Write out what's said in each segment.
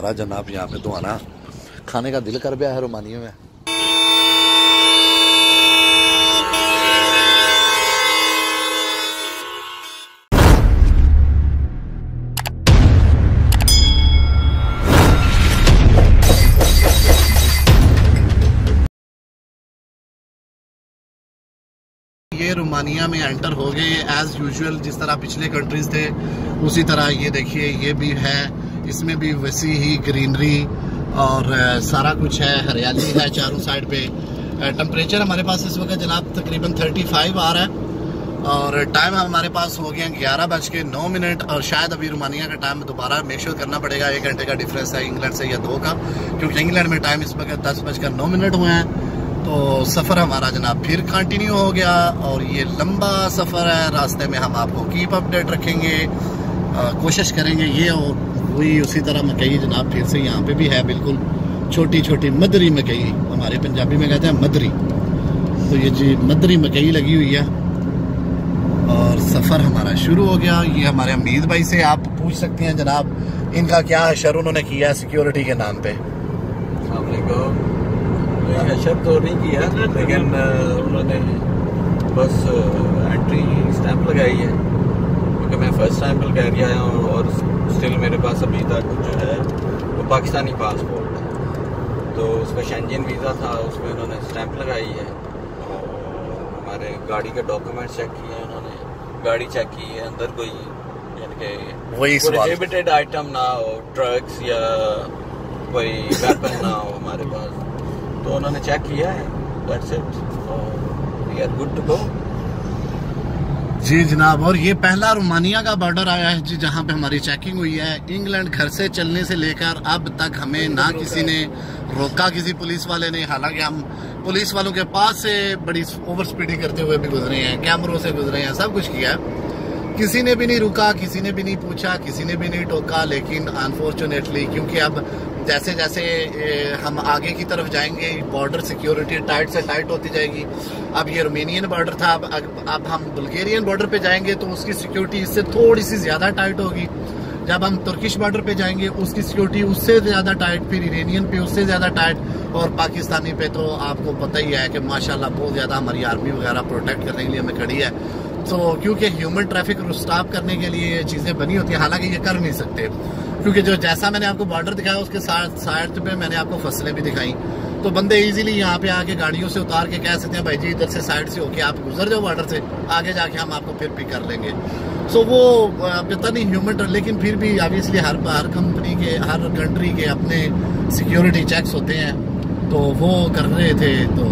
हमारा जनाब यहाँ पे दुआना खाने का दिल कर गया है रोमानिया में। ये रोमानिया में एंटर हो गए एज यूजुअल, जिस तरह पिछले कंट्रीज थे उसी तरह ये देखिए ये भी है, इसमें भी वैसी ही ग्रीनरी और सारा कुछ है, हरियाली है चारों साइड पे। टेम्परेचर हमारे पास इस वक्त जनाब तकरीबन 35 आ रहा है और टाइम हमारे पास हो गया 11:09 और शायद अभी रोमानिया का टाइम दोबारा मेक श्योर करना पड़ेगा, 1 घंटे का डिफरेंस है इंग्लैंड से या 2 का, क्योंकि इंग्लैंड में टाइम इस वक्त 10:09 हुए हैं। तो सफ़र हमारा जनाब फिर कंटिन्यू हो गया और ये लंबा सफ़र है, रास्ते में हम आपको कीप अपडेट रखेंगे, कोशिश करेंगे। ये और वही उसी तरह मकई जनाब फिर से यहाँ पे भी है, बिल्कुल छोटी छोटी मदरी मकई, हमारे पंजाबी में कहते हैं मदरी। तो ये जी मदरी मकई लगी हुई है और सफ़र हमारा शुरू हो गया। ये हमारे हमीद भाई से आप पूछ सकते हैं जनाब इनका क्या हशर उन्होंने किया है सिक्योरिटी के नाम पे। हशर तो नहीं किया, लेकिन उन्होंने बस एंट्री स्टैंप लगाई है, क्योंकि मैं फर्स्ट टाइम बल्गारिया आया हूँ और स्टिल मेरे पास अभी तक जो है वो पाकिस्तानी पासपोर्ट है, तो उसमें शेंजन वीज़ा था, उसमें उन्होंने स्टैंप लगाई है और हमारे गाड़ी के डॉक्यूमेंट्स चेक किए हैं उन्होंने, गाड़ी चेक की है, अंदर कोई यानी कि प्रोहिबिटेड आइटम ना हो, ड्रग्स या कोई वेपन ना हो हमारे पास, तो उन्होंने चेक किया है। That's it, we are good to go. जी जनाब, और ये पहला रोमानिया का बॉर्डर आया है जी जहाँ पे हमारी चेकिंग हुई है। इंग्लैंड घर से चलने से लेकर अब तक हमें ना किसी ने रोका, किसी पुलिस वाले ने, हालांकि हम पुलिस वालों के पास से बड़ी ओवर स्पीडिंग करते हुए भी गुजरे हैं, कैमरों से गुजरे हैं, सब कुछ किया है, किसी ने भी नहीं रुका, किसी ने भी नहीं पूछा, किसी ने भी नहीं टोका। लेकिन अनफॉर्चुनेटली क्योंकि अब जैसे जैसे हम आगे की तरफ जाएंगे बॉर्डर सिक्योरिटी टाइट से टाइट होती जाएगी। अब ये रोमेनियन बॉर्डर था, अब हम बुल्गारियन बॉर्डर पे जाएंगे तो उसकी सिक्योरिटी इससे थोड़ी सी ज़्यादा टाइट होगी। जब हम तुर्किश बॉर्डर पे जाएंगे उसकी सिक्योरिटी उससे ज़्यादा टाइट, फिर इरानियन पे उससे ज़्यादा टाइट, और पाकिस्तानी पे तो आपको पता ही है कि माशाल्लाह बहुत ज़्यादा हमारी आर्मी वगैरह प्रोटेक्ट करने के लिए हमें खड़ी है। तो क्योंकि ह्यूमन ट्रैफिक स्टॉप करने के लिए ये चीज़ें बनी होती हैं, हालांकि ये कर नहीं सकते, क्योंकि जो जैसा मैंने आपको बॉर्डर दिखाया उसके साइड पे मैंने आपको फसलें भी दिखाई, तो बंदे इजीली यहाँ पे आके गाड़ियों से उतार के कह सकते हैं भाई जी इधर से साइड से होके आप गुजर जाओ बॉर्डर से, आगे जाके हम आपको फिर पिक कर लेंगे। सो वो पता नहीं ह्यूमन, लेकिन फिर भी ऑब्वियसली हर कंपनी के, हर कंट्री के अपने सिक्योरिटी चेक्स होते हैं, तो वो कर रहे थे, तो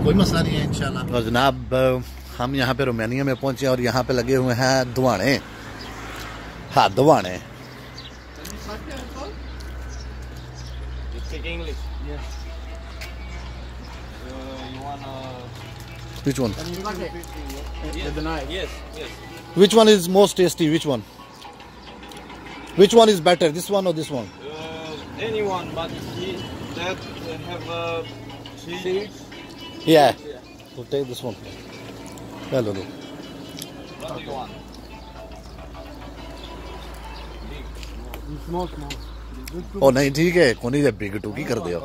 कोई मसला नहीं है इंशाल्लाह। और जनाब हम यहाँ पे रोमानिया में पहुंचे और यहाँ पे लगे हुए हैं दुआने, हाँ दुआने। Which one? Yes. Which one is most tasty? Which one? Which one is better? This one or this one? Anyone, but that have seeds. Yeah. We'll take this one. Hello. Only one. Small. ओ नहीं ठीक है, कोनी जब big to की कर दियो।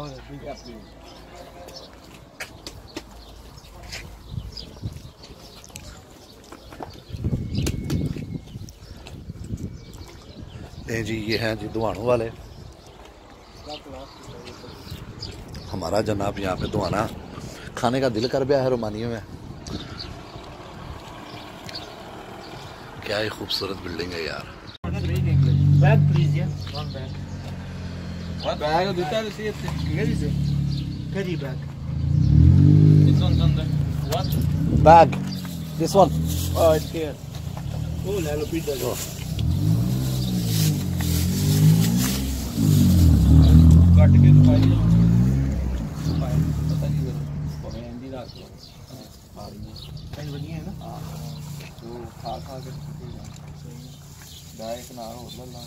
जी ये हैं जी दुआनों वाले, हमारा जनाब यहाँ पे दुआना खाने का दिल कर गया है रोमानिया में। क्या ही खूबसूरत बिल्डिंग है यार। Bag please, yeah. One bag. What bag? Where is it? Carry bag. It's on the what? Bag. This one. Oh, it's here. Oh, lalo pizza. Oh. काट के तो फाइल पता नहीं वो हिंदी रात को Kind of बढ़िया है ना? हाँ तो खा के डाइट ना हो लल्ला।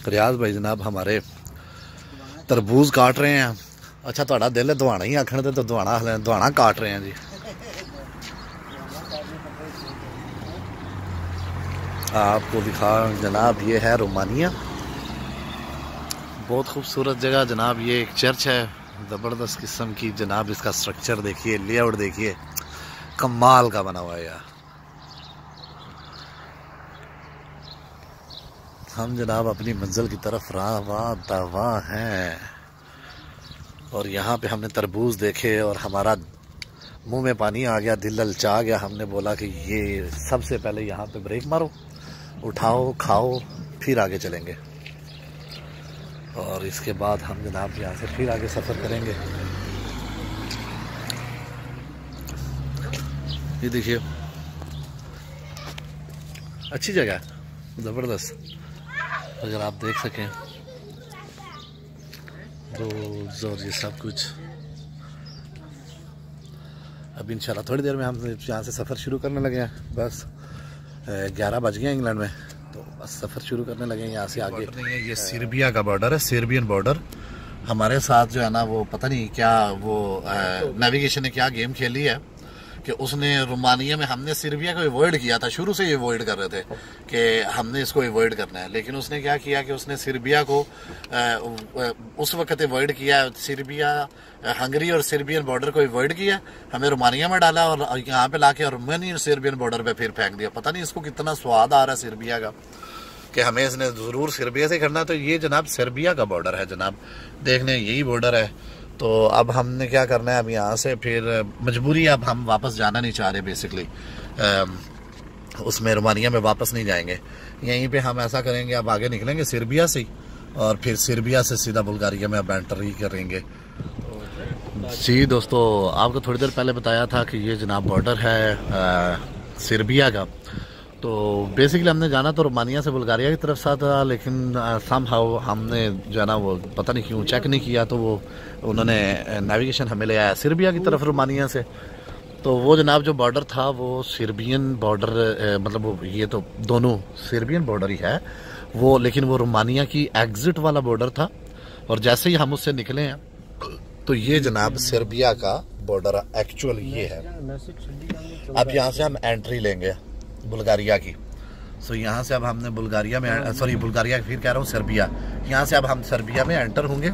रियाज भाई जनाब हमारे तरबूज काट रहे हैं। अच्छा थोड़ा दिल है दुआना ही आखने तो दुआना काट रहे हैं जी। आपको दिखा जनाब, ये है रोमानिया। बहुत खूबसूरत जगह जनाब। ये एक चर्च है ज़बरदस्त किस्म की जनाब। इसका स्ट्रक्चर देखिए, लेआउट देखिए, कमाल का बना हुआ है यार। हम जनाब अपनी मंजिल की तरफ रवा दवा हैं और यहाँ पे हमने तरबूज देखे और हमारा मुंह में पानी आ गया, दिल ललचा गया। हमने बोला कि ये सबसे पहले यहाँ पे ब्रेक मारो, उठाओ, खाओ, फिर आगे चलेंगे। और इसके बाद हम जनाब यहाँ से फिर आगे सफ़र करेंगे। ये देखिए, अच्छी जगह है, ज़बरदस्त। अगर आप देख सकें रोज़ और ये सब कुछ। अब इंशाल्लाह थोड़ी देर में हम यहाँ से सफ़र शुरू करने लगे हैं। बस 11 बज गए इंग्लैंड में, तो बस सफ़र शुरू करने लगे हैं यहाँ से आगे। ये सर्बिया का बॉर्डर है, सर्बियन बॉर्डर। हमारे साथ जो है ना वो पता नहीं क्या वो नेविगेशन ने क्या गेम खेली है कि उसने रोमानिया में, हमने सर्बिया को अवॉइड किया था, शुरू से ही अवॉइड कर रहे थे कि हमने इसको अवॉइड करना है। लेकिन उसने क्या किया कि उसने सर्बिया को उस वक्त अवॉइड किया, सर्बिया हंगरी और सर्बियन बॉर्डर को अवॉइड किया, हमें रोमानिया में डाला और यहाँ पे लाके रोमानियन सर्बियन बॉर्डर पे फिर फेंक दिया। पता नहीं इसको कितना स्वाद आ रहा है सर्बिया का कि हमें इसने ज़रूर सर्बिया से करना। तो ये जनाब सर्बिया का बॉर्डर है जनाब, देखने यही बॉर्डर है। तो अब हमने क्या करना है, अब यहाँ से फिर मजबूरी, अब हम वापस जाना नहीं चाह रहे बेसिकली, उसमें रोमानिया में वापस नहीं जाएंगे। यहीं पे हम ऐसा करेंगे, अब आगे निकलेंगे सर्बिया से और फिर सर्बिया से सीधा बुल्गारिया में अब एंटर ही करेंगे। जी दोस्तों, आपको थोड़ी देर पहले बताया था कि ये जनाब बॉर्डर है सर्बिया का। तो बेसिकली हमने जाना तो रोमानिया से बुल्गारिया की तरफ से था, लेकिन समहाउ हमने जो है ना वो पता नहीं क्यों चेक नहीं किया, तो वो उन्होंने नेविगेशन हमें ले आया सर्बिया की तरफ रोमानिया से। तो वो जनाब जो बॉर्डर था वो सर्बियन बॉर्डर, मतलब वो ये तो दोनों सर्बियन बॉर्डर ही है वो, लेकिन वो रोमानिया की एग्जिट वाला बॉर्डर था। और जैसे ही हम उससे निकले हैं तो ये जनाब सर्बिया का बॉर्डर एक्चुअल ये है। अब यहाँ से हम एंट्री लेंगे बुल्गारिया की। सो यहाँ से अब हमने बुल्गारिया में, सॉरी बुल्गारिया फिर कह रहा हूँ सर्बिया, यहाँ से अब हम सर्बिया में एंटर होंगे।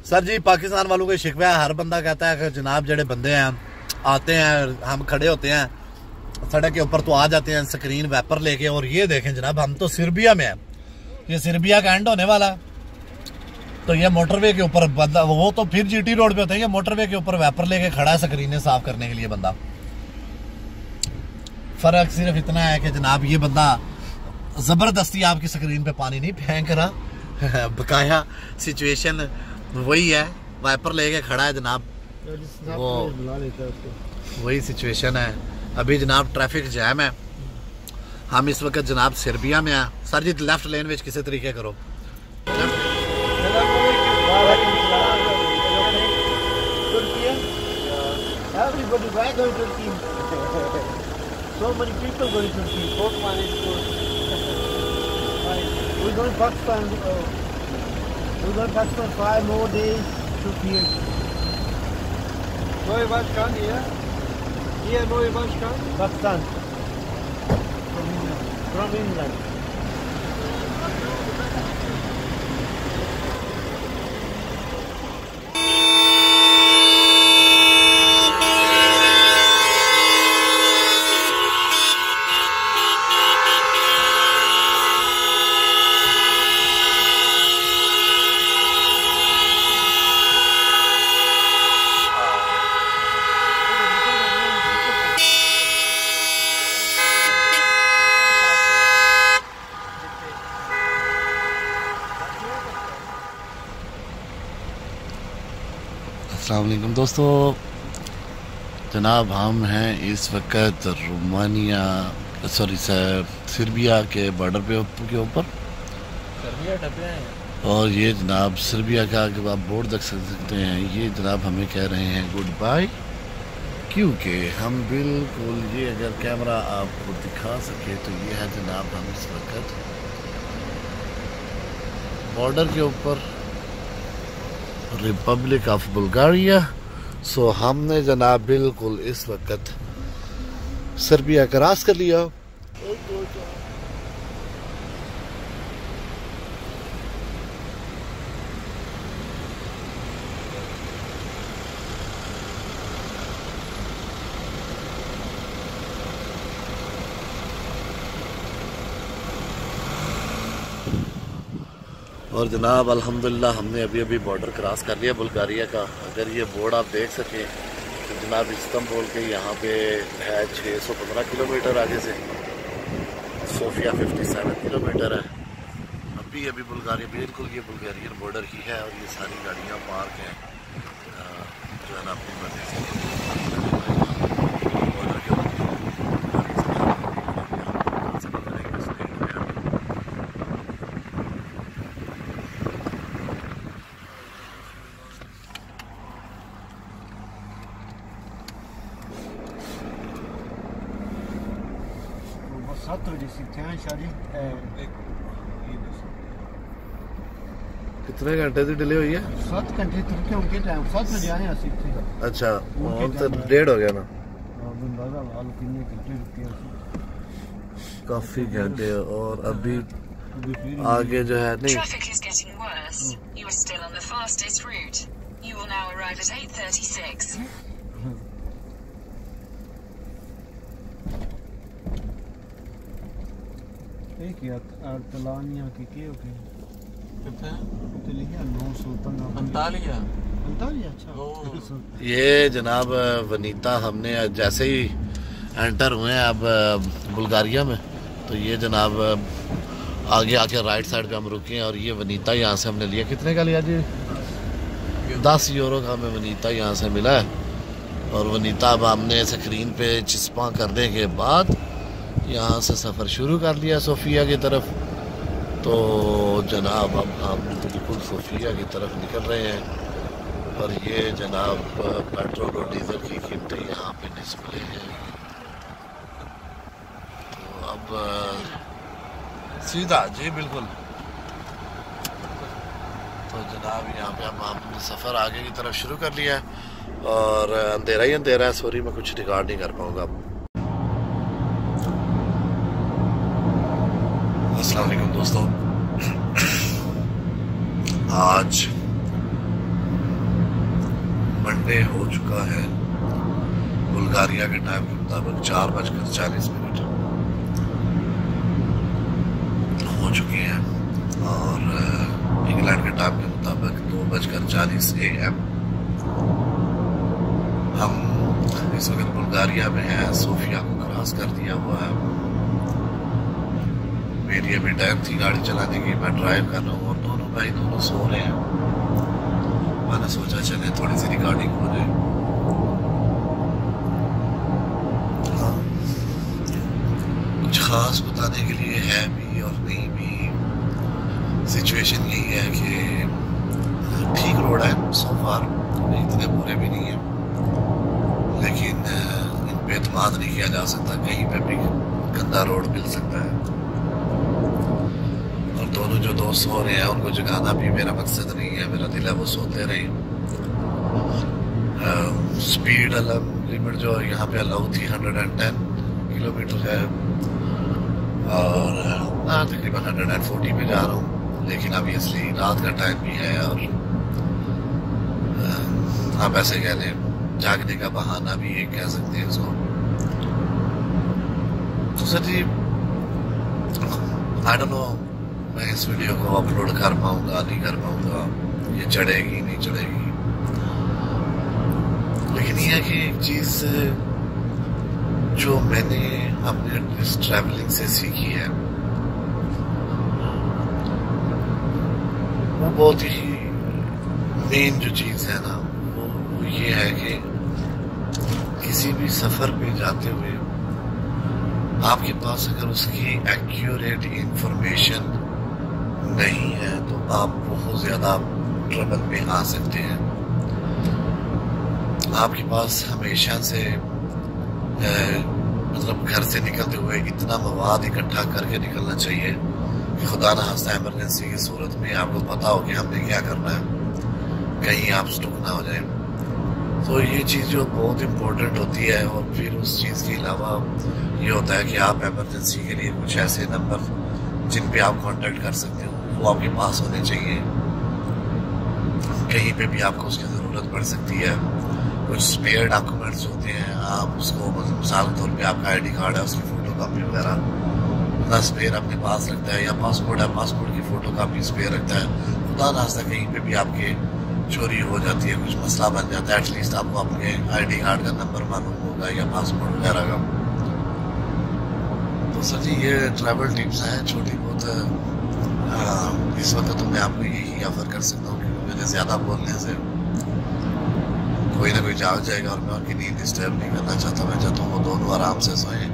सर जी, पाकिस्तान वालों को शिकवा है, हर बंदा कहता है कि जनाब जड़े बंदे हैं आते हैं, हम खड़े होते हैं सड़क के ऊपर तो आ जाते हैं स्क्रीन वेपर लेके, और ये देखें जनाब हम तो सर्बिया में हैं, ये सर्बिया का एंड होने वाला। तो ये मोटरवे के ऊपर बंदा, वो तो फिर जीटी रोड पे होते हैं, ये मोटरवे के ऊपर वेपर लेके खड़ा है स्क्रीनें साफ करने के लिए बंदा। फर्क सिर्फ इतना है कि जनाब ये बंदा जबरदस्ती आपकी स्क्रीन पे पानी नहीं फेंक रहा, बकाया सिचुएशन वही है, वाइपर लेके खड़ा है जनाब, वो वही सिचुएशन है। अभी जनाब ट्रैफिक जैम है, हम इस वक्त जनाब सर्बिया में हैं। सर जी लेफ्ट लेन में किसी तरीके करो। So many people going to Turkey. Both one is good. We're going to Pakistan. We're going to Pakistan 5 more days to here. Neue Başkan hier. Hier neue Başkan. Pakistan. From England. अस्सलाम वालेकुम दोस्तों, जनाब हम हैं इस वक्त Romania, sorry Serbia के border के ऊपर, और ये जनाब सर्बिया का आप बोर्ड देख सकते हैं। ये जनाब हमें कह रहे हैं गुड बाय, क्योंकि हम बिल्कुल, ये अगर कैमरा आपको दिखा सके तो ये है जनाब हम इस वक्त बॉर्डर के ऊपर रिपब्लिक ऑफ बुल्गारिया। सो हमने जनाब बिल्कुल इस वक्त सर्बिया क्रॉस कर लिया और जनाब अल्हम्दुलिल्लाह हमने अभी अभी बॉर्डर क्रॉस कर लिया बुल्गारिया का। अगर ये बोर्ड आप देख सकें तो जनाब इस्तांबुल के यहाँ पे है 615 किलोमीटर आगे से, सोफिया 57 किलोमीटर है। अभी अभी बुल्गारिया, बिल्कुल ये बुल्गारियन बॉर्डर ही है और ये सारी गाड़ियाँ पार्क हैं जो है ना अपनी मर्जी से बॉर्डर के कितने घंटे से डिले हुई है? 7 घंटे तुर्की उनके टाइम 7 बजे आने आसी थे। अच्छा तो डेढ़ हो गया ना, काफी घंटे। और अभी आगे जो है नहीं ये जनाब वनीता, हमने जैसे ही एंटर हुए हैं अब बुल्गारिया में, तो ये जनाब आगे आके राइट साइड पे हम रुके हैं और ये वनीता यहाँ से हमने लिया। कितने का लिया जी? 10 यूरो का हमें वनीता यहाँ से मिला है। और वनीता अब हमने स्क्रीन पे चिस्पा करने के बाद यहाँ से सफ़र शुरू कर लिया सोफिया की तरफ। तो जनाब अब हम बिल्कुल सोफिया की तरफ निकल रहे हैं और ये जनाब पेट्रोल और डीजल की कीमतें यहाँ पे डिस्प्ले हैं। तो अब सीधा जी बिल्कुल। तो जनाब यहाँ पे हमने सफ़र आगे की तरफ शुरू कर लिया है और अंधेरा ही अंधेरा है। सॉरी मैं कुछ रिकॉर्ड नहीं कर पाऊँगा अब। अस्सलाम वालेकुम दोस्तों, आज मंडे हो चुका है। बुल्गारिया के टाइम के मुताबिक 4:40 हो चुके हैं और इंग्लैंड के टाइम के मुताबिक 2:40 AM। हम इस वक्त बुल्गारिया में हैं, सोफिया को क्रॉस कर दिया हुआ है। मेरी अभी टाइम थी गाड़ी चलाने की, मैं ड्राइव कर रहा हूँ और दोनों भाई सो रहे हैं। मैंने सोचा चले थोड़ी सी रिकॉर्डिंग हो जाए। कुछ खास बताने के लिए है भी और नहीं भी। सिचुएशन यही है कि ठीक रोड है सो फार, इतने बुरे भी नहीं है, लेकिन इन पे एतमाद नहीं किया जा सकता। कहीं पे भी गंदा रोड मिल सकता है। और दोनों जो दोस्त सो रहे हैं उनको जगाना भी मेरा मकसद नहीं है, मेरा दिल है वो सोते रहे। स्पीड लिमिट जो यहाँ पे अलाउ थी 110 किलोमीटर है और तकरीबन 140 पे जा रहा हूँ। लेकिन अब इसलिए रात का टाइम भी है और आप ऐसे कह लें जागने का बहाना भी एक कह सकते हैं इसको। तो सर जी आई डोंट नो मैं इस वीडियो को अपलोड कर पाऊंगा नहीं कर पाऊंगा, ये चढ़ेगी नहीं चढ़ेगी। लेकिन यह है कि एक चीज जो मैंने अपने इस ट्रैवलिंग से सीखी है वो बहुत ही मेन जो चीज है ना वो ये है कि किसी भी सफर पे जाते हुए आपके पास अगर उसकी एक्यूरेट इंफॉर्मेशन नहीं है तो आप बहुत ज्यादा ट्रबल में आ सकते हैं। आपके पास हमेशा से मतलब घर से निकलते हुए इतना मवाद इकट्ठा करके निकलना चाहिए कि खुदा न खास्ता इमरजेंसी की सूरत में आपको पता हो कि हमने क्या करना है, कहीं आप स्टक ना हो जाए। तो ये चीज़ जो बहुत इम्पोर्टेंट होती है। और फिर उस चीज़ के अलावा ये होता है कि आप एमरजेंसी के लिए कुछ ऐसे नंबर जिन पे आप कांटेक्ट कर सकते हो वो आपके पास होने चाहिए। कहीं पे भी आपको उसकी ज़रूरत पड़ सकती है। कुछ स्पेयर डॉक्यूमेंट्स होते हैं, आप उसको मिसाल के तौर पे आपका आईडी कार्ड है, उसकी फ़ोटो कापी वगैरह अपना स्पेयर अपने पास रखता है, या पासपोर्ट है, पासपोर्ट की फ़ोटो कापी स्पेयर रखता है। खुदा नास्ता कहीं पे भी आपके चोरी हो जाती है, कुछ मसला बन जाता है, एटलीस्ट आपको अपने आईडी कार्ड का नंबर मालूम होगा या पासपोर्ट वगैरह का। तो सर जी ये ट्रैवल टिप्स हैं छोटी बहुत। इस वक्त तो मैं आपको यही ऑफर कर सकता हूँ क्योंकि मुझे ज़्यादा बोलने से कोई ना कोई जाग जाएगा और मैं उनकी नींद डिस्टर्ब नहीं करना चाहता। मैं चाहता हूँ वो दोनों आराम से सोएं,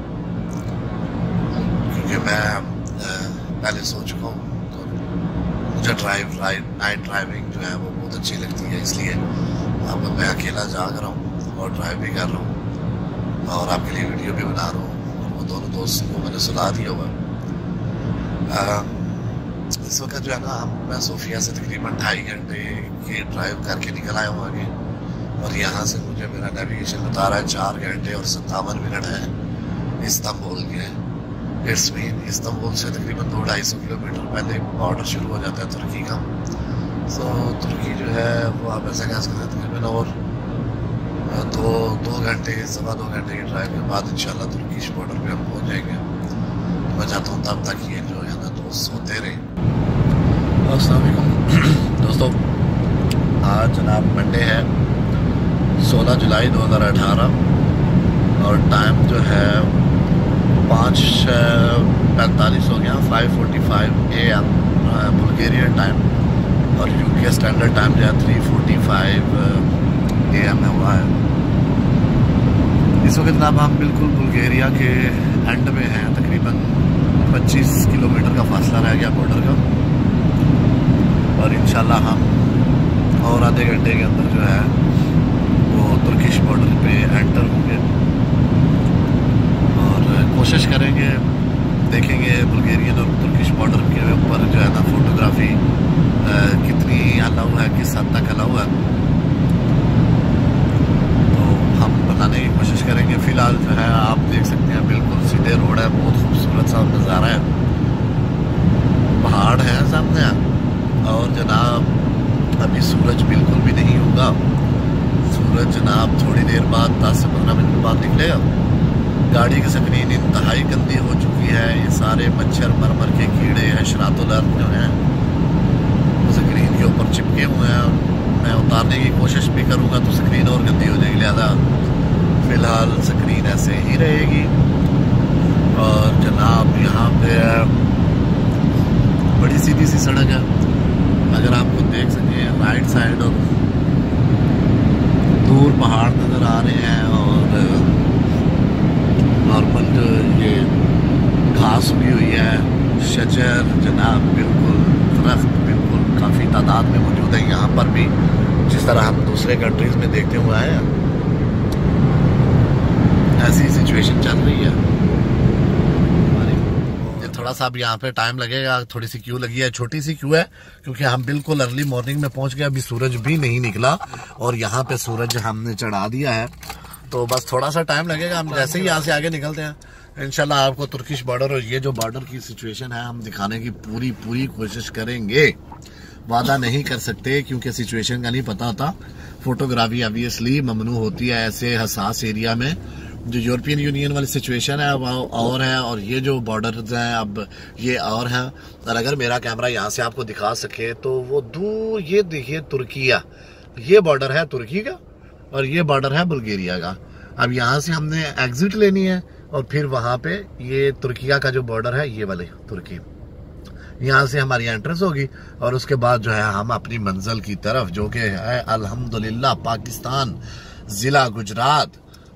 क्योंकि मैं पहले सो चुका हूँ। तो मुझे नाइट ड्राइविंग जो है वो बहुत अच्छी लगती है, इसलिए अब मैं अकेला जाग रहा हूँ और ड्राइव भी कर रहा हूँ और आपके लिए वीडियो भी बना रहा हूँ। और वो दोनों दोस्त को मैंने सुला दिया हुआ। इस वक्त जो है ना मैं सोफिया से तकरीबन 2.5 घंटे की ड्राइव करके निकल आया हूँ आगे, और यहाँ से मुझे मेरा नेविगेशन बता रहा है 4 घंटे और 57 मिनट है इस्तांबुल के। इट्स मीन इस्तांबुल से तकरीबन 200-250 किलोमीटर पहले बॉर्डर शुरू हो जाता है तुर्की का। तो तुर्की जो है वो आप ऐसा कह सकते हैं तकरीबन और 2 घंटे 2.25 घंटे की ड्राइव के बाद इंशाल्लाह तुर्की बॉर्डर पे हम पहुँच जाएंगे। तो मैं चाहता हूँ तब तक ये जो है ना दोस्त सोते रहे। अस्सलाम वालेकुम दोस्तों, आज जनाब मंडे है 16 जुलाई 2018 और टाइम जो है 5:45 हो गया, 5:45 AM बुल्गारियन टाइम, और यूके स्टैंडर्ड टाइम जो है 3:45 AM हुआ है। इस वक्त जनाब हम बिल्कुल बुल्गारिया के एंड में हैं, तकरीबन 25 किलोमीटर का फासला रह गया बॉर्डर का, और इंशाल्लाह हम और आधे घंटे के अंदर जो है वो तुर्किश बॉर्डर पे एंटर होंगे और कोशिश करेंगे, देखेंगे बुल्गारियन और तुर्किश बॉर्डर के ऊपर जो है ना फोटोग्राफी कितनी अलाउ है, किस हद तक अलाउ है, तो हम बनाने की कोशिश करेंगे। फ़िलहाल जो है आप देख सकते हैं बिल्कुल सीधे रोड है, बहुत खूबसूरत सा नज़ारा है, पहाड़ है सामने, और जनाब अभी सूरज बिल्कुल भी नहीं होगा। सूरज जनाब थोड़ी देर बाद 10 से 15 मिनट बाद निकलेगा। गाड़ी की स्क्रीन इंतहाई गंदी हो चुकी है, ये सारे मच्छर मरमर के कीड़े हशरातुल अर्द जो हैं स्क्रीन के ऊपर चिपके हुए हैं। मैं उतारने की कोशिश भी करूँगा तो स्क्रीन और गंदी हो जाएगी, लिहाजा फ़िलहाल स्क्रीन ऐसे ही रहेगी। और जनाब यहाँ पे बड़ी सीधी सी सड़क है, अगर आपको देख सकें राइट साइड और दूर पहाड़ नज़र आ रहे हैं, और नॉर्मल जो ये घास हुई हुई है, शजर जनाब बिल्कुल दरख्त बिल्कुल काफ़ी तादाद में मौजूद है यहाँ पर भी, जिस तरह हम दूसरे कंट्रीज़ में देखते हुए आए हैं, ऐसी सिचुएशन चल रही है। थोड़ा सा अब यहाँ पे टाइम लगेगा, थोड़ी सी क्यू लगी है, छोटी सी क्यू है क्योंकि हम बिल्कुल अर्ली मॉर्निंग में पहुंच गए, अभी सूरज भी नहीं निकला और यहाँ पे सूरज हमने चढ़ा दिया है, तो बस थोड़ा सा टाइम लगेगा। हम जैसे ही यहाँ से आगे निकलते हैं इंशाल्लाह आपको तुर्किश बॉर्डर और ये जो बॉर्डर की सिचुएशन है हम दिखाने की पूरी कोशिश करेंगे। वादा नहीं कर सकते क्योंकि सिचुएशन का नहीं पता होता, फोटोग्राफी ऑब्वियसली ममनू होती है ऐसे हसास एरिया में। जो यूरोपियन यूनियन वाली सिचुएशन है अब और है, और ये जो बॉर्डर्स हैं अब ये और हैं। और अगर मेरा कैमरा यहाँ से आपको दिखा सके तो वो दूर ये देखिए तुर्किया, ये बॉर्डर है तुर्की का और ये बॉर्डर है बुल्गारिया का। अब यहाँ से हमने एग्जिट लेनी है और फिर वहाँ पे ये तुर्किया का जो बॉर्डर है ये वाले तुर्की, यहाँ से हमारी एंट्रेंस होगी और उसके बाद जो है हम अपनी मंजिल की तरफ जो कि है अल्हम्दुलिल्लाह पाकिस्तान जिला गुजरात,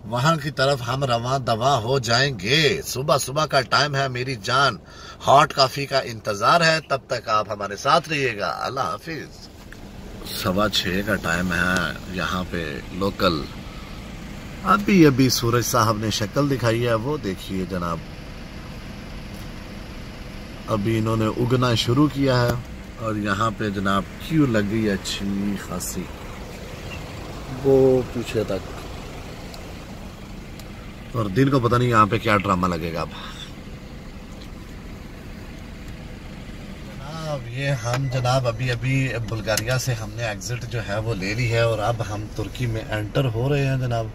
वहां की तरफ हम रवां दवा हो जाएंगे। सुबह सुबह का टाइम है मेरी जान, हॉट कॉफी का इंतजार है, तब तक आप हमारे साथ रहिएगा। अल्लाह हाफिज। 6:15 का टाइम है यहाँ पे लोकल। अभी सूरज साहब ने शक्ल दिखाई है, वो देखिए जनाब, अभी इन्होंने उगना शुरू किया है और यहाँ पे जनाब क्यू लग गई अच्छी खासी। वो पीछे तक। और दिन को पता नहीं यहाँ पे क्या ड्रामा लगेगा। अब जनाब ये हम जनाब अभी बुल्गारिया से हमने एग्जिट जो है वो ले ली है और अब हम तुर्की में एंटर हो रहे हैं जनाब।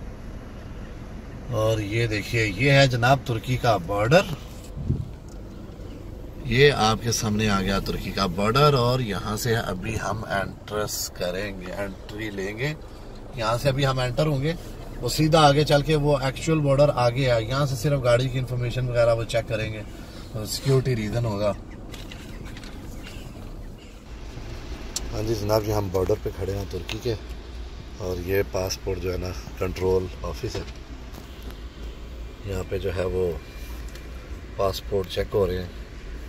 और ये देखिए ये है जनाब तुर्की का बॉर्डर। ये आपके सामने आ गया तुर्की का बॉर्डर और यहाँ से अभी हम एंट्री लेंगे। यहाँ से अभी हम एंटर होंगे, वो सीधा आगे चल के वो एक्चुअल बॉर्डर आगे है। यहाँ से सिर्फ गाड़ी की इंफॉर्मेशन वगैरह वो चेक करेंगे, तो सिक्योरिटी रीजन होगा। हाँ जी जनाब, ये हम बॉर्डर पे खड़े हैं तुर्की के और ये पासपोर्ट जो है ना कंट्रोल ऑफिस है। यहाँ पे जो है वो पासपोर्ट चेक हो रहे हैं,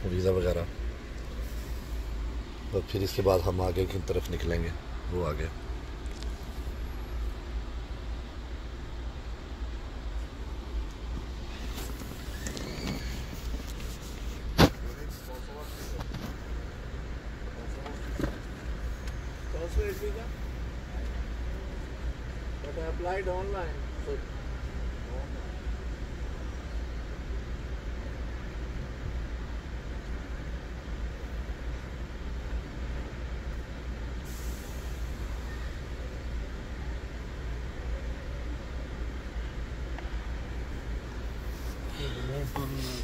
वीज़ा वगैरह। और फिर इसके बाद हम आगे की तरफ निकलेंगे, वो आगे। Applied online. So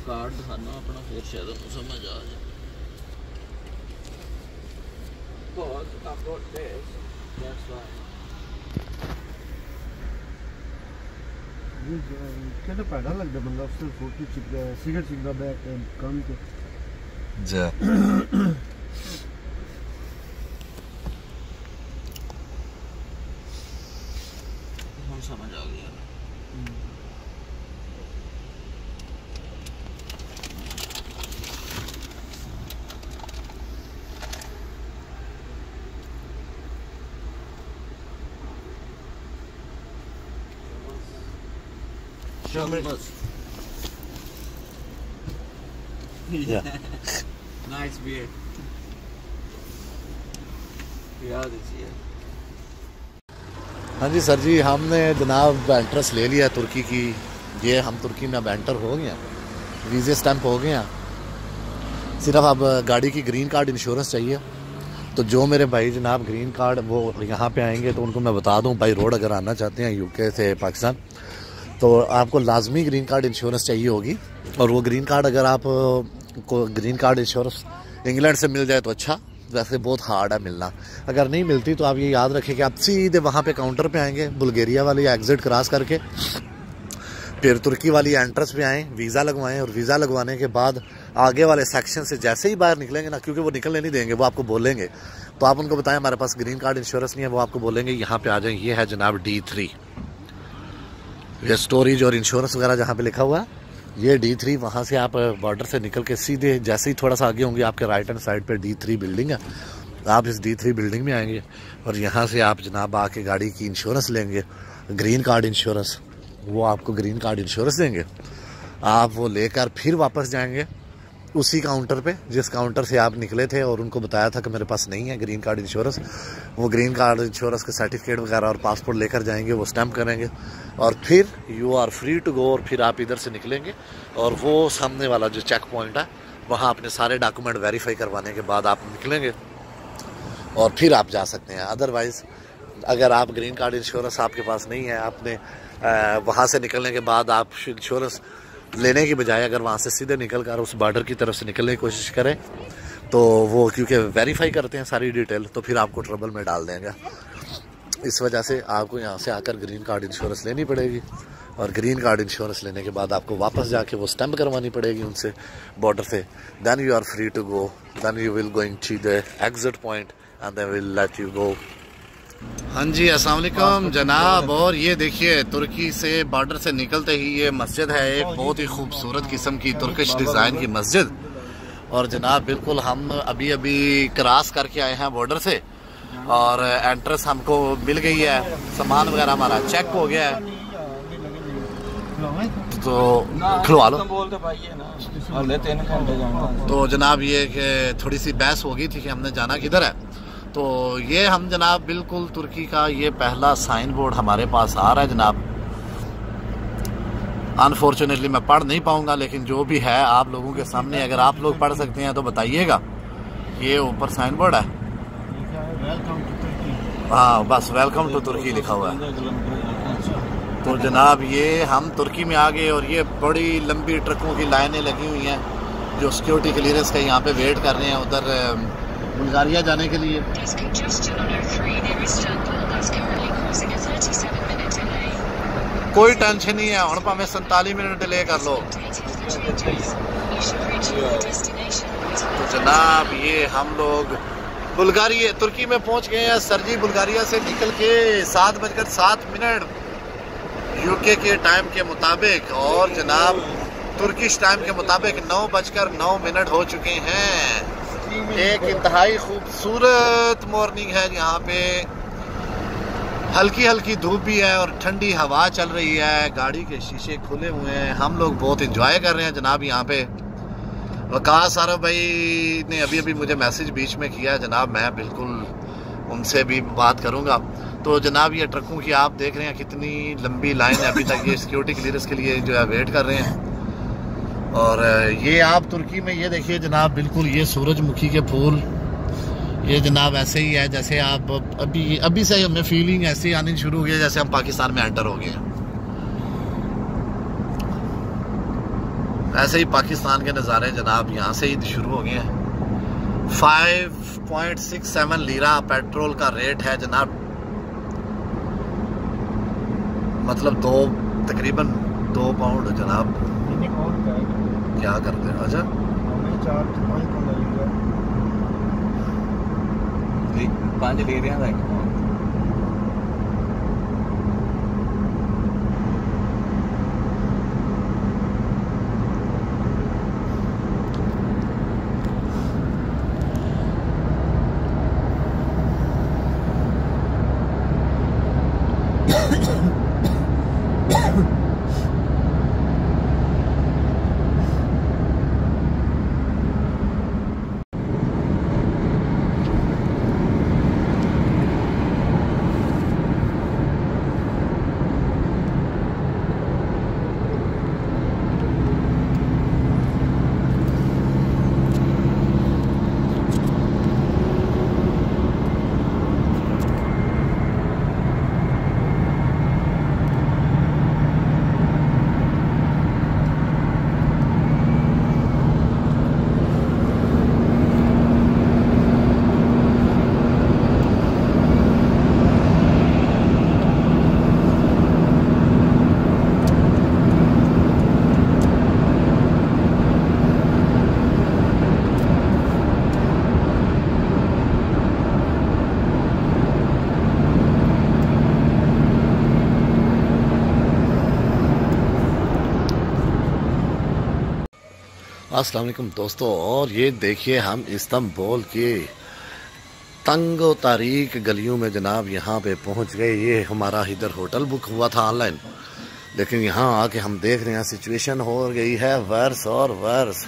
कार्ड दिखाना अपना, फिर शायद उन्हें समझ आ जाए। Because I've got this, that's why. कितना पैसा लगता बंदा सिर्फ फोटो चिपका सिगरेट चिपका बैग काम के जा। हम समझ आ गया। Yeah. Nice beard. Yeah, this year. हाँ जी सर जी, हमने जनाब एंट्रेंस ले लिया तुर्की की। ये हम तुर्की में अब एंटर हो गए हैं, वीज़े स्टैंप हो गए हैं। सिर्फ अब गाड़ी की ग्रीन कार्ड इंश्योरेंस चाहिए। तो जो मेरे भाई जनाब ग्रीन कार्ड वो यहाँ पे आएंगे तो उनको मैं बता दूँ बाई रोड अगर आना चाहते हैं यूके से पाकिस्तान, तो आपको लाजमी ग्रीन कार्ड इंश्योरेंस चाहिए होगी। और वो ग्रीन कार्ड अगर आप को ग्रीन कार्ड इंश्योरेंस इंग्लैंड से मिल जाए तो अच्छा, वैसे बहुत हार्ड है मिलना। अगर नहीं मिलती तो आप ये याद रखें कि आप सीधे वहाँ पे काउंटर पे आएंगे, बुल्गारिया वाली एग्जिट क्रॉस करके फिर तुर्की वाली एंट्रेंस पे आएँ, वीज़ा लगवाएं। और वीज़ा लगवाने के बाद आगे वाले सेक्शन से जैसे ही बाहर निकलेंगे ना, क्योंकि वो निकलने नहीं देंगे, वो आपको बोलेंगे, तो आप उनको बताएं हमारे पास ग्रीन कार्ड इंश्योरेंस नहीं है, वो आपको बोलेंगे यहाँ पे आ जाएं। ये है जनाब D3, ये स्टोरेज और इंश्योरेंस वगैरह जहाँ पे लिखा हुआ है, ये D3। वहाँ से आप बॉर्डर से निकल के सीधे जैसे ही थोड़ा सा आगे होंगे आपके राइट हैंड साइड पे D3 बिल्डिंग है। आप इस D3 बिल्डिंग में आएंगे और यहाँ से आप जनाब आके गाड़ी की इंश्योरेंस लेंगे, ग्रीन कार्ड इंश्योरेंस। वो आपको ग्रीन कार्ड इंश्योरेंस देंगे, आप वो लेकर फिर वापस जाएंगे उसी काउंटर पे जिस काउंटर से आप निकले थे और उनको बताया था कि मेरे पास नहीं है ग्रीन कार्ड इंश्योरेंस। वो ग्रीन कार्ड इंश्योरेंस के सर्टिफिकेट वगैरह और पासपोर्ट लेकर जाएंगे, वो स्टैम्प करेंगे और फिर you are free to go. और फिर आप इधर से निकलेंगे और वो सामने वाला जो चेक पॉइंट है वहाँ अपने सारे डॉक्यूमेंट वेरीफाई करवाने के बाद आप निकलेंगे और फिर आप जा सकते हैं। अदरवाइज़ अगर आप ग्रीन कार्ड इंश्योरेंस आपके पास नहीं है, आपने वहाँ से निकलने के बाद आप इंश्योरेंस लेने की बजाय अगर वहाँ से सीधे निकल कर उस बॉर्डर की तरफ से निकलने की कोशिश करें तो वो क्योंकि वेरीफाई करते हैं सारी डिटेल, तो फिर आपको ट्रबल में डाल देंगे। इस वजह से आपको यहाँ से आकर ग्रीन कार्ड इंश्योरेंस लेनी पड़ेगी और ग्रीन कार्ड इंश्योरेंस लेने के बाद आपको वापस जाके वो स्टैम्प करवानी पड़ेगी उनसे बॉर्डर से। Then you are free to go, then you will going to the exit point and they will let you go. हाँ जी, अस्सलाम वालेकुम जनाब। और ये देखिए तुर्की से बॉर्डर से निकलते ही ये मस्जिद है, एक बहुत ही खूबसूरत किस्म की तुर्किश डिज़ाइन की मस्जिद। और जनाब बिल्कुल हम अभी क्रॉस करके आए हैं बॉर्डर से और एंट्रेंस हमको मिल गई है, सामान वगैरह हमारा चेक हो गया है, तो खुलवा लो। तो जनाब ये कि थोड़ी सी बहस हो गई थी कि हमने जाना किधर है, तो ये हम जनाब बिल्कुल तुर्की का ये पहला साइन बोर्ड हमारे पास आ रहा है जनाब। अनफॉर्चुनेटली मैं पढ़ नहीं पाऊंगा, लेकिन जो भी है आप लोगों के सामने, अगर आप लोग पढ़ सकते हैं तो बताइएगा। ये ऊपर साइन बोर्ड है, हाँ बस वेलकम टू तुर्की लिखा हुआ है। तो जनाब ये हम तुर्की में आ गए और ये बड़ी लंबी ट्रकों की लाइनें लगी हुई हैं जो सिक्योरिटी क्लियरेंस का यहाँ पे वेट कर रहे हैं उधर बुल्गारिया जाने के लिए। कोई टेंशन नहीं है, हम भावें 47 मिनट डिले कर लो। तो जनाब ये हम लोग बुल्गारिया तुर्की में पहुंच गए हैं। सर जी बुल्गारिया से निकल के 7:07 यूके के टाइम के मुताबिक और जनाब तुर्किश टाइम के मुताबिक 9:09 हो चुके हैं। एक इंतहाई खूबसूरत मॉर्निंग है, यहाँ पे हल्की हल्की धूप भी है और ठंडी हवा चल रही है। गाड़ी के शीशे खुले हुए हैं, हम लोग बहुत एंजॉय कर रहे हैं जनाब। यहाँ पे वकास आरफ भाई ने अभी अभी मुझे मैसेज बीच में किया है जनाब, मैं बिल्कुल उनसे भी बात करूँगा। तो जनाब ये ट्रकों की आप देख रहे हैं कितनी लंबी लाइन है, अभी तक ये सिक्योरिटी क्लियरेंस के लिए जो है वेट कर रहे हैं। और ये आप तुर्की में ये देखिए जनाब, बिल्कुल ये सूरजमुखी के फूल, ये जनाब ऐसे ही है जैसे आप अभी से हमें फीलिंग ऐसी आनी शुरू हो गई जैसे हम पाकिस्तान में एंटर हो गए हैं। ऐसे ही पाकिस्तान के नज़ारे जनाब यहाँ से ही शुरू हो गए हैं। 5.67 लीरा पेट्रोल का रेट है जनाब, मतलब तकरीबन 2 पाउंड जनाब। क्या करते हैं? अच्छा 5 ले रहे हैं। अस्सलाम वालेकुम दोस्तों, और ये देखिए हम इस्तांबुल के तंगो तारीक गलियों में जनाब यहाँ पे पहुँच गए। ये हमारा इधर होटल बुक हुआ था ऑनलाइन, लेकिन यहाँ आके हम देख रहे हैं सिचुएशन हो गई है वर्स और वर्स।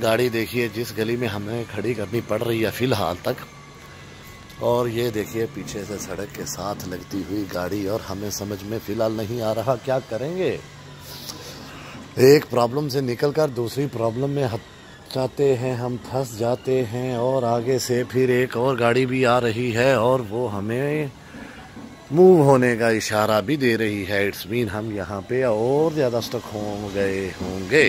गाड़ी देखिए जिस गली में हमें खड़ी करनी पड़ रही है फ़िलहाल तक, और ये देखिए पीछे से सड़क के साथ लगती हुई गाड़ी, और हमें समझ में फ़िलहाल नहीं आ रहा क्या करेंगे। एक प्रॉब्लम से निकलकर दूसरी प्रॉब्लम में जाते हैं, हम फंस जाते हैं, और आगे से फिर एक और गाड़ी भी आ रही है और वो हमें मूव होने का इशारा भी दे रही है। इट्स मीन हम यहाँ पे और ज़्यादा स्टक हो गए होंगे।